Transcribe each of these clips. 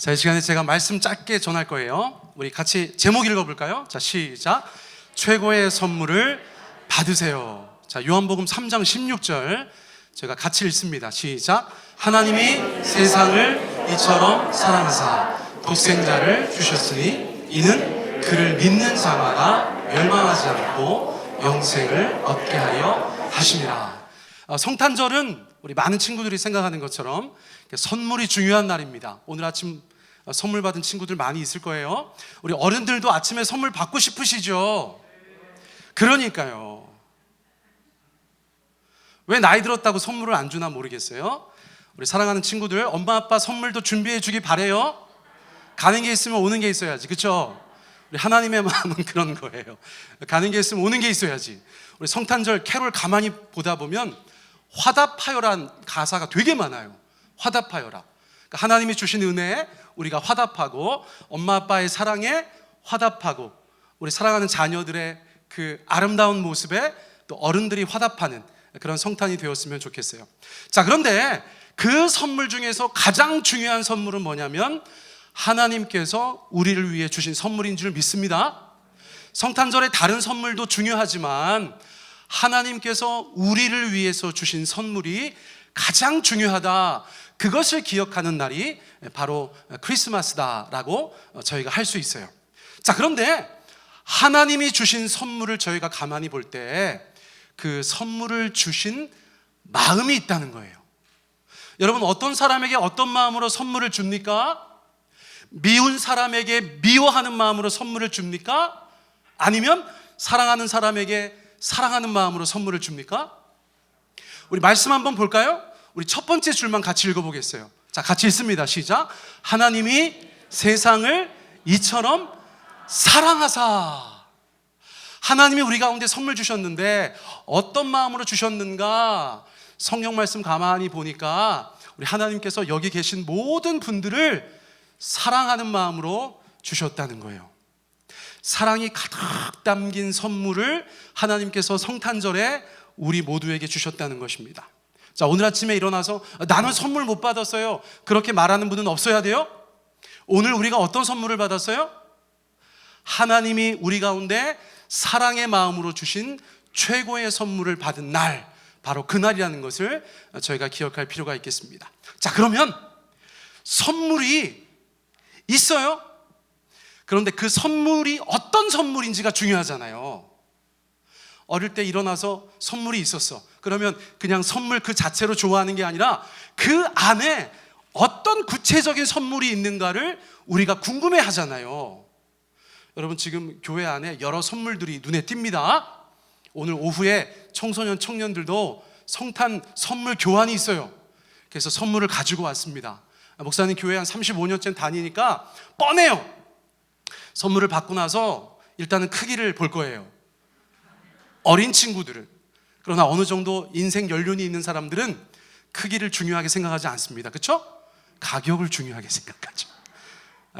자, 이 시간에 제가 말씀 짧게 전할 거예요. 우리 같이 제목 읽어볼까요? 자, 시작. 최고의 선물을 받으세요. 자, 요한복음 3장 16절 제가 같이 읽습니다. 시작. 하나님이 세상을 이처럼 사랑하사 독생자를 주셨으니 이는 그를 믿는 자마다 멸망하지 않고 영생을 얻게 하려 하심이라. 성탄절은 우리 많은 친구들이 생각하는 것처럼 선물이 중요한 날입니다. 오늘 아침 선물 받은 친구들 많이 있을 거예요. 우리 어른들도 아침에 선물 받고 싶으시죠? 그러니까요. 왜 나이 들었다고 선물을 안 주나 모르겠어요. 우리 사랑하는 친구들, 엄마 아빠 선물도 준비해 주기 바래요. 가는 게 있으면 오는 게 있어야지, 그렇죠? 우리 하나님의 마음은 그런 거예요. 가는 게 있으면 오는 게 있어야지. 우리 성탄절 캐롤 가만히 보다 보면 화답하여란 가사가 되게 많아요. 화답하여라. 그러니까 하나님이 주신 은혜에 우리가 화답하고, 엄마 아빠의 사랑에 화답하고, 우리 사랑하는 자녀들의 그 아름다운 모습에 또 어른들이 화답하는 그런 성탄이 되었으면 좋겠어요. 자, 그런데 그 선물 중에서 가장 중요한 선물은 뭐냐면 하나님께서 우리를 위해 주신 선물인 줄 믿습니다. 성탄절의 다른 선물도 중요하지만 하나님께서 우리를 위해서 주신 선물이 가장 중요하다, 그것을 기억하는 날이 바로 크리스마스다라고 저희가 할 수 있어요. 자, 그런데 하나님이 주신 선물을 저희가 가만히 볼 때 그 선물을 주신 마음이 있다는 거예요. 여러분, 어떤 사람에게 어떤 마음으로 선물을 줍니까? 미운 사람에게 미워하는 마음으로 선물을 줍니까? 아니면 사랑하는 사람에게 사랑하는 마음으로 선물을 줍니까? 우리 말씀 한번 볼까요? 우리 첫 번째 줄만 같이 읽어보겠어요. 자, 같이 읽습니다. 시작. 하나님이 세상을 이처럼 사랑하사. 하나님이 우리 가운데 선물 주셨는데 어떤 마음으로 주셨는가? 성경 말씀 가만히 보니까 우리 하나님께서 여기 계신 모든 분들을 사랑하는 마음으로 주셨다는 거예요. 사랑이 가득 담긴 선물을 하나님께서 성탄절에 우리 모두에게 주셨다는 것입니다. 자, 오늘 아침에 일어나서 나는 선물 못 받았어요, 그렇게 말하는 분은 없어야 돼요. 오늘 우리가 어떤 선물을 받았어요? 하나님이 우리 가운데 사랑의 마음으로 주신 최고의 선물을 받은 날, 바로 그날이라는 것을 저희가 기억할 필요가 있겠습니다. 자, 그러면 선물이 있어요. 그런데 그 선물이 어떤 선물인지가 중요하잖아요. 어릴 때 일어나서 선물이 있었어. 그러면 그냥 선물 그 자체로 좋아하는 게 아니라 그 안에 어떤 구체적인 선물이 있는가를 우리가 궁금해 하잖아요. 여러분, 지금 교회 안에 여러 선물들이 눈에 띕니다. 오늘 오후에 청소년, 청년들도 성탄 선물 교환이 있어요. 그래서 선물을 가지고 왔습니다. 목사님 교회 한 35년째 다니니까 뻔해요. 선물을 받고 나서 일단은 크기를 볼 거예요. 어린 친구들은. 그러나 어느 정도 인생 연륜이 있는 사람들은 크기를 중요하게 생각하지 않습니다. 그렇죠? 가격을 중요하게 생각하죠.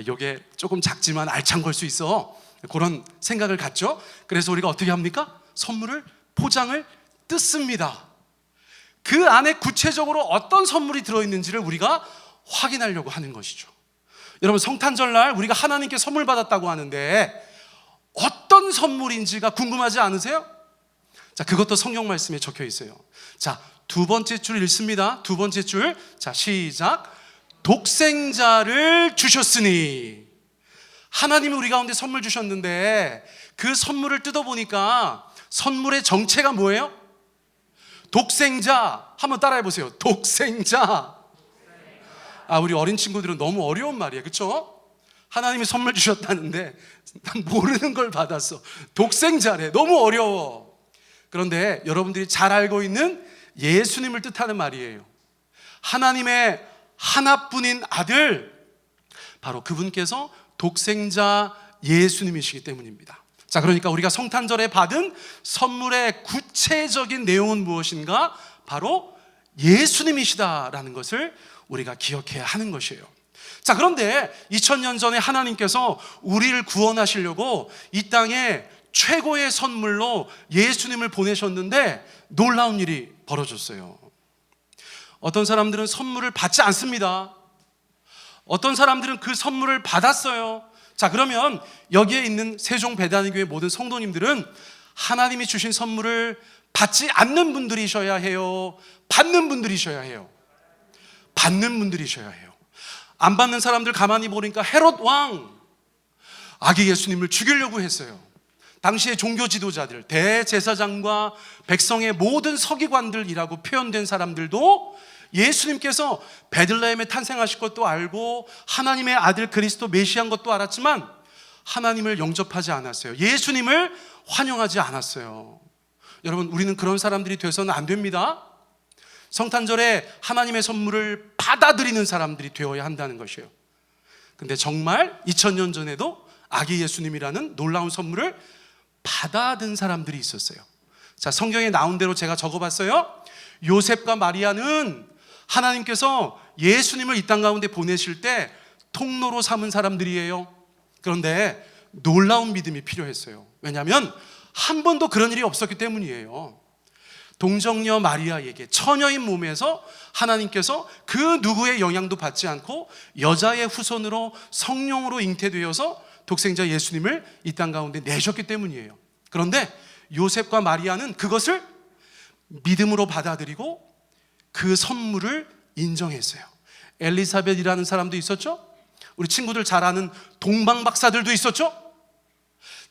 이게 조금 작지만 알찬 걸 수 있어, 그런 생각을 갖죠. 그래서 우리가 어떻게 합니까? 선물을 포장을 뜯습니다. 그 안에 구체적으로 어떤 선물이 들어있는지를 우리가 확인하려고 하는 것이죠. 여러분, 성탄절날 우리가 하나님께 선물 받았다고 하는데 어떤 선물인지가 궁금하지 않으세요? 자, 그것도 성경 말씀에 적혀 있어요. 자, 두 번째 줄 읽습니다. 두 번째 줄. 자, 시작. 독생자를 주셨으니. 하나님이 우리 가운데 선물 주셨는데 그 선물을 뜯어보니까 선물의 정체가 뭐예요? 독생자. 한번 따라해 보세요. 독생자. 우리 어린 친구들은 너무 어려운 말이에요, 그렇죠? 하나님이 선물 주셨다는데 난 모르는 걸 받았어. 독생자래. 너무 어려워. 그런데 여러분들이 잘 알고 있는 예수님을 뜻하는 말이에요. 하나님의 하나뿐인 아들, 바로 그분께서 독생자 예수님이시기 때문입니다. 자, 그러니까 우리가 성탄절에 받은 선물의 구체적인 내용은 무엇인가? 바로 예수님이시다라는 것을 우리가 기억해야 하는 것이에요. 자, 그런데 2000년 전에 하나님께서 우리를 구원하시려고 이 땅에 최고의 선물로 예수님을 보내셨는데 놀라운 일이 벌어졌어요. 어떤 사람들은 선물을 받지 않습니다. 어떤 사람들은 그 선물을 받았어요. 자, 그러면 여기에 있는 세종 배단위교회 모든 성도님들은 하나님이 주신 선물을 받지 않는 분들이셔야 해요? 받는 분들이셔야 해요? 받는 분들이셔야 해요. 안 받는 사람들 가만히 보니까 헤롯 왕 아기 예수님을 죽이려고 했어요. 당시의 종교 지도자들, 대제사장과 백성의 모든 서기관들이라고 표현된 사람들도 예수님께서 베들레헴에 탄생하실 것도 알고 하나님의 아들 그리스도 메시아인 것도 알았지만 하나님을 영접하지 않았어요. 예수님을 환영하지 않았어요. 여러분, 우리는 그런 사람들이 돼서는 안 됩니다. 성탄절에 하나님의 선물을 받아들이는 사람들이 되어야 한다는 것이에요. 근데 정말 2000년 전에도 아기 예수님이라는 놀라운 선물을 받아든 사람들이 있었어요. 자, 성경에 나온 대로 제가 적어봤어요. 요셉과 마리아는 하나님께서 예수님을 이 땅 가운데 보내실 때 통로로 삼은 사람들이에요. 그런데 놀라운 믿음이 필요했어요. 왜냐하면 한 번도 그런 일이 없었기 때문이에요. 동정녀 마리아에게 처녀인 몸에서 하나님께서 그 누구의 영향도 받지 않고 여자의 후손으로 성령으로 잉태되어서 독생자 예수님을 이 땅 가운데 내셨기 때문이에요. 그런데 요셉과 마리아는 그것을 믿음으로 받아들이고 그 선물을 인정했어요. 엘리사벳이라는 사람도 있었죠. 우리 친구들 잘 아는 동방 박사들도 있었죠.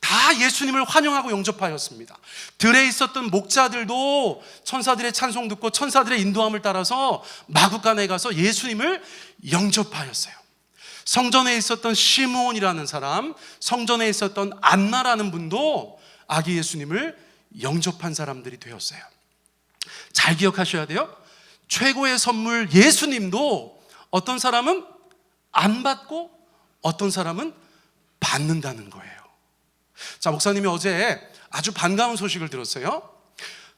다 예수님을 환영하고 영접하였습니다. 들에 있었던 목자들도 천사들의 찬송 듣고 천사들의 인도함을 따라서 마구간에 가서 예수님을 영접하였어요. 성전에 있었던 시므온이라는 사람, 성전에 있었던 안나라는 분도 아기 예수님을 영접한 사람들이 되었어요. 잘 기억하셔야 돼요. 최고의 선물 예수님도 어떤 사람은 안 받고 어떤 사람은 받는다는 거예요. 자, 목사님이 어제 아주 반가운 소식을 들었어요.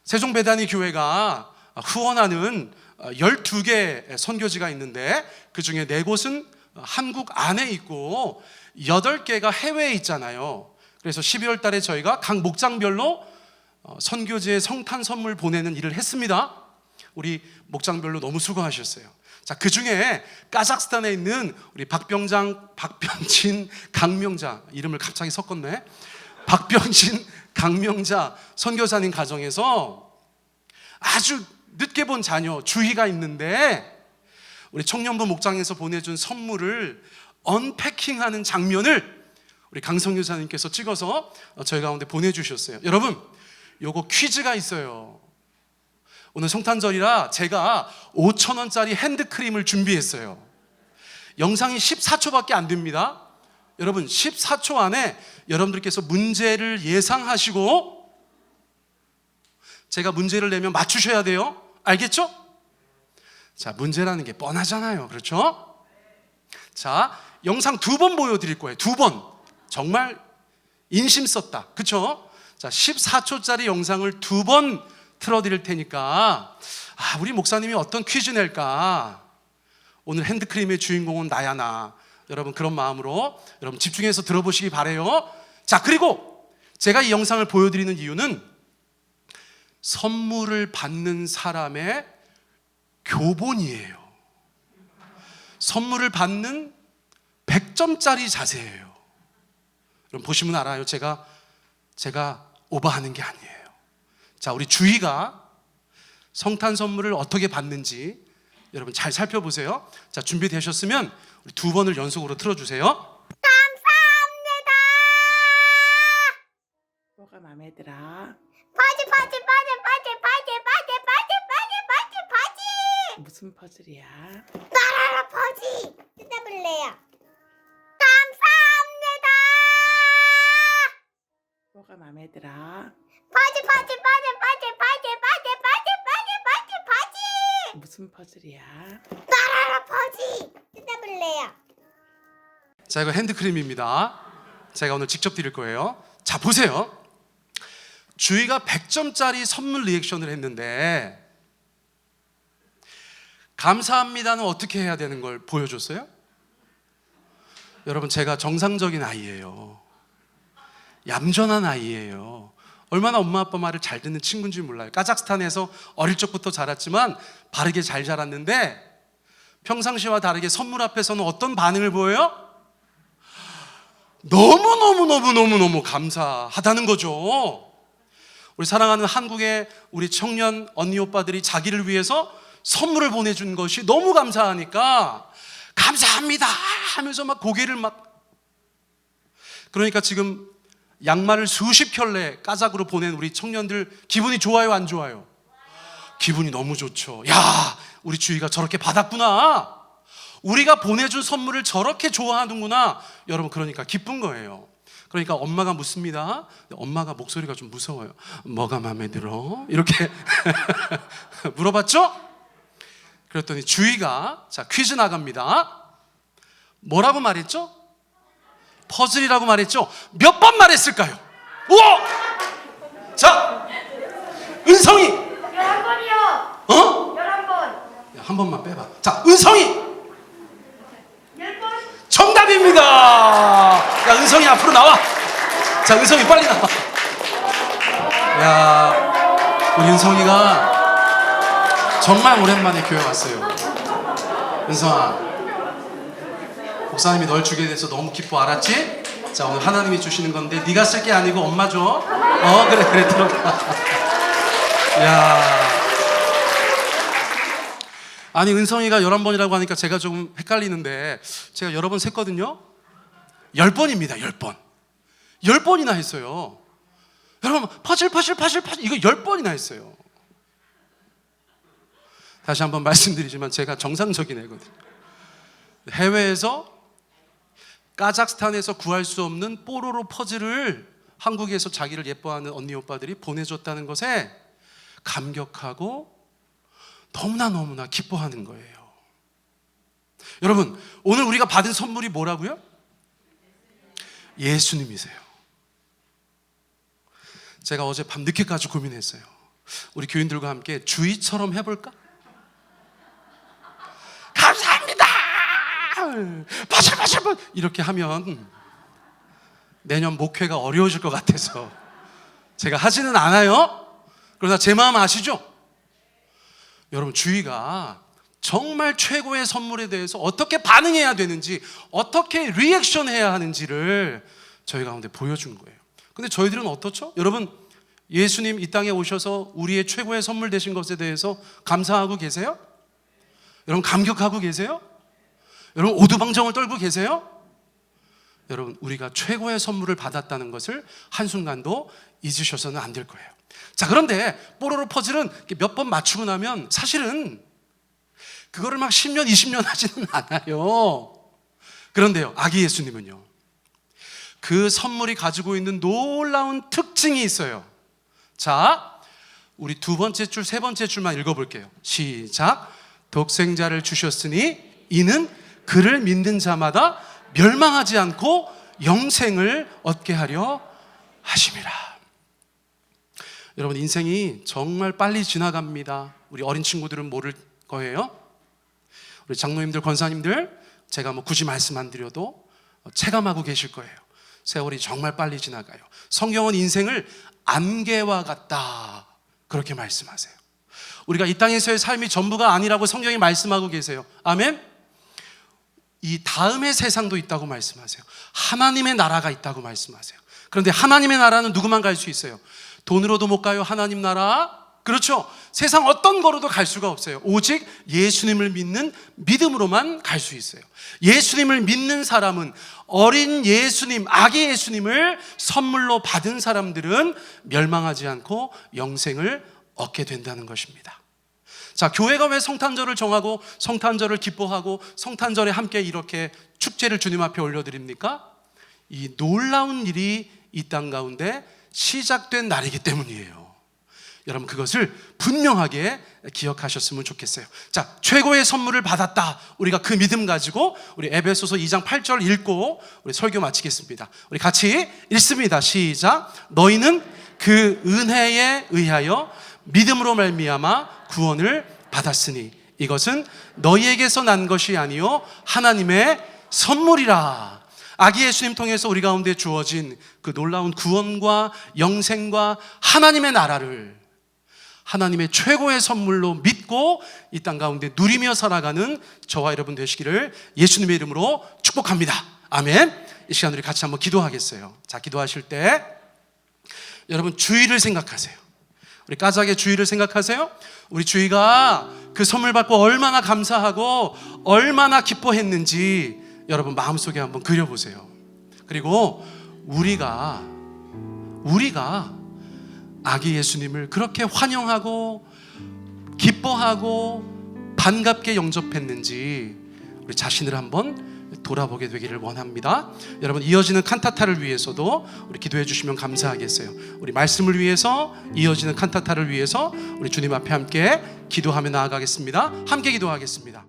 세종배단위 교회가 후원하는 12개 선교지가 있는데 그 중에 4곳은 한국 안에 있고 8개가 해외에 있잖아요. 그래서 12월 달에 저희가 각 목장별로 선교지에 성탄 선물 보내는 일을 했습니다. 우리 목장별로 너무 수고하셨어요. 자, 그 중에 카자흐스탄에 있는 우리 박병진, 강명자, 이름을 갑자기 섞었네. 박병진, 강명자 선교사님 가정에서 아주 늦게 본 자녀 주희가 있는데 우리 청년부 목장에서 보내준 선물을 언패킹하는 장면을 우리 강성교사님께서 찍어서 저희 가운데 보내주셨어요. 여러분, 요거 퀴즈가 있어요. 오늘 성탄절이라 제가 5,000원짜리 핸드크림을 준비했어요. 영상이 14초밖에 안 됩니다. 여러분, 14초 안에 여러분들께서 문제를 예상하시고 제가 문제를 내면 맞추셔야 돼요. 알겠죠? 자, 문제라는 게 뻔하잖아요. 그렇죠? 자, 영상 2번 보여드릴 거예요. 2번. 정말 인심 썼다. 그렇죠? 자, 14초짜리 영상을 2번 틀어드릴 테니까 우리 목사님이 어떤 퀴즈 낼까? 오늘 핸드크림의 주인공은 나야 나. 여러분, 그런 마음으로 여러분 집중해서 들어보시기 바라요. 자, 그리고 제가 이 영상을 보여드리는 이유는 선물을 받는 사람의 교본이에요. 선물을 받는 100점짜리 자세예요. 여러분 보시면 알아요. 제가 오버하는 게 아니에요. 자, 우리 주희가 성탄 선물을 어떻게 받는지 여러분 잘 살펴보세요. 자, 준비되셨으면 우리 2번을 연속으로 틀어주세요. 감사합니다. 뭐가 마음에 들어? 바지. 무슨 퍼즐이야? 나라라 바지. 뜯어볼래요. 감사합니다. 뭐가 마음에 들어? 바지. 무슨 퍼즐이야? 나라라 바지. 뜯어볼래요. 자, 이거 핸드크림입니다. 제가 오늘 직접 드릴 거예요. 자, 보세요. 주희가 100점짜리 선물 리액션을 했는데 감사합니다는 어떻게 해야 되는 걸 보여줬어요? 여러분, 제가 정상적인 아이예요. 얌전한 아이예요. 얼마나 엄마 아빠 말을 잘 듣는 친구인지 몰라요. 카자흐스탄에서 어릴 적부터 자랐지만 바르게 잘 자랐는데 평상시와 다르게 선물 앞에서는 어떤 반응을 보여요? 너무너무 감사하다는 거죠. 우리 사랑하는 한국의 우리 청년 언니 오빠들이 자기를 위해서 선물을 보내준 것이 너무 감사하니까 감사합니다 하면서 막 고개를 막, 그러니까 지금 양말을 수십 켤레 까작으로 보낸 우리 청년들 기분이 좋아요, 안 좋아요? 기분이 너무 좋죠. 야, 우리 주희가 저렇게 받았구나, 우리가 보내준 선물을 저렇게 좋아하는구나. 여러분, 그러니까 기쁜 거예요. 그러니까 엄마가 묻습니다. 엄마가 목소리가 좀 무서워요. 뭐가 마음에 들어? 이렇게 물어봤죠? 그랬더니 주희가, 자, 퀴즈 나갑니다. 뭐라고 말했죠? 퍼즐이라고 말했죠? 몇 번 말했을까요? 우와! 자, 은성이 11번이요. 어? 11번. 한 번만 빼봐. 자, 은성이 10번. 정답입니다. 야, 은성이 앞으로 나와. 자, 은성이 빨리 나와. 야, 우리 은성이가 정말 오랜만에 교회 왔어요. 은성아, 목사님이 널 주게 돼서 너무 기뻐, 알았지? 자, 오늘 하나님이 주시는 건데 네가 쓸 게 아니고 엄마 줘. 그래 들어가. 야, 아니, 은성이가 11번이라고 하니까 제가 좀 헷갈리는데, 제가 여러 번 셌거든요. 10번입니다. 10번. 10번이나 했어요. 여러분, 퍼즐 이거 10번이나 했어요. 다시 한번 말씀드리지만 제가 정상적인 애거든요. 해외에서, 카자흐스탄에서 구할 수 없는 뽀로로 퍼즐을 한국에서 자기를 예뻐하는 언니 오빠들이 보내줬다는 것에 감격하고 너무나 기뻐하는 거예요. 여러분, 오늘 우리가 받은 선물이 뭐라고요? 예수님이세요. 제가 어제 밤 늦게까지 고민했어요. 우리 교인들과 함께 주의처럼 해볼까? 감사합니다. 파실 이렇게 하면 내년 목회가 어려워질 것 같아서 제가 하지는 않아요. 그러나 제 마음 아시죠? 여러분, 주희가 정말 최고의 선물에 대해서 어떻게 반응해야 되는지, 어떻게 리액션 해야 하는지를 저희 가운데 보여준 거예요. 근데 저희들은 어떻죠? 여러분, 예수님 이 땅에 오셔서 우리의 최고의 선물 되신 것에 대해서 감사하고 계세요? 여러분, 감격하고 계세요? 여러분, 오두방정을 떨고 계세요? 여러분, 우리가 최고의 선물을 받았다는 것을 한순간도 잊으셔서는 안 될 거예요. 자, 그런데 뽀로로 퍼즐은 몇 번 맞추고 나면 사실은 그거를 막 10년, 20년 하지는 않아요. 그런데요, 아기 예수님은요, 그 선물이 가지고 있는 놀라운 특징이 있어요. 자, 우리 두 번째 줄, 세 번째 줄만 읽어볼게요. 시작. 독생자를 주셨으니 이는 그를 믿는 자마다 멸망하지 않고 영생을 얻게 하려 하심이라. 여러분, 인생이 정말 빨리 지나갑니다. 우리 어린 친구들은 모를 거예요. 우리 장로님들, 권사님들, 제가 굳이 말씀 안 드려도 체감하고 계실 거예요. 세월이 정말 빨리 지나가요. 성경은 인생을 안개와 같다, 그렇게 말씀하세요. 우리가 이 땅에서의 삶이 전부가 아니라고 성경이 말씀하고 계세요. 아멘? 이 다음의 세상도 있다고 말씀하세요. 하나님의 나라가 있다고 말씀하세요. 그런데 하나님의 나라는 누구만 갈 수 있어요? 돈으로도 못 가요, 하나님 나라. 그렇죠? 세상 어떤 거로도 갈 수가 없어요. 오직 예수님을 믿는 믿음으로만 갈 수 있어요. 예수님을 믿는 사람은, 어린 예수님, 아기 예수님을 선물로 받은 사람들은 멸망하지 않고 영생을 얻게 된다는 것입니다. 자, 교회가 왜 성탄절을 정하고 성탄절을 기뻐하고 성탄절에 함께 이렇게 축제를 주님 앞에 올려드립니까? 이 놀라운 일이 이 땅 가운데 시작된 날이기 때문이에요. 여러분, 그것을 분명하게 기억하셨으면 좋겠어요. 자, 최고의 선물을 받았다. 우리가 그 믿음 가지고 우리 에베소서 2장 8절 읽고 우리 설교 마치겠습니다. 우리 같이 읽습니다. 시작. 너희는 그 은혜에 의하여 믿음으로 말미암아 구원을 받았으니 이것은 너희에게서 난 것이 아니요 하나님의 선물이라. 아기 예수님 통해서 우리 가운데 주어진 그 놀라운 구원과 영생과 하나님의 나라를 하나님의 최고의 선물로 믿고 이 땅 가운데 누리며 살아가는 저와 여러분 되시기를 예수님의 이름으로 축복합니다. 아멘. 이 시간 우리 같이 한번 기도하겠어요. 자, 기도하실 때 여러분 주의를 생각하세요. 우리 까닭의 주의를 생각하세요. 우리 주의가 그 선물 받고 얼마나 감사하고 얼마나 기뻐했는지 여러분 마음속에 한번 그려보세요. 그리고 우리가 아기 예수님을 그렇게 환영하고 기뻐하고 반갑게 영접했는지 우리 자신을 한번 돌아보게 되기를 원합니다. 여러분 이어지는 칸타타를 위해서도 우리 기도해 주시면 감사하겠어요. 우리 말씀을 위해서, 이어지는 칸타타를 위해서 우리 주님 앞에 함께 기도하며 나아가겠습니다. 함께 기도하겠습니다.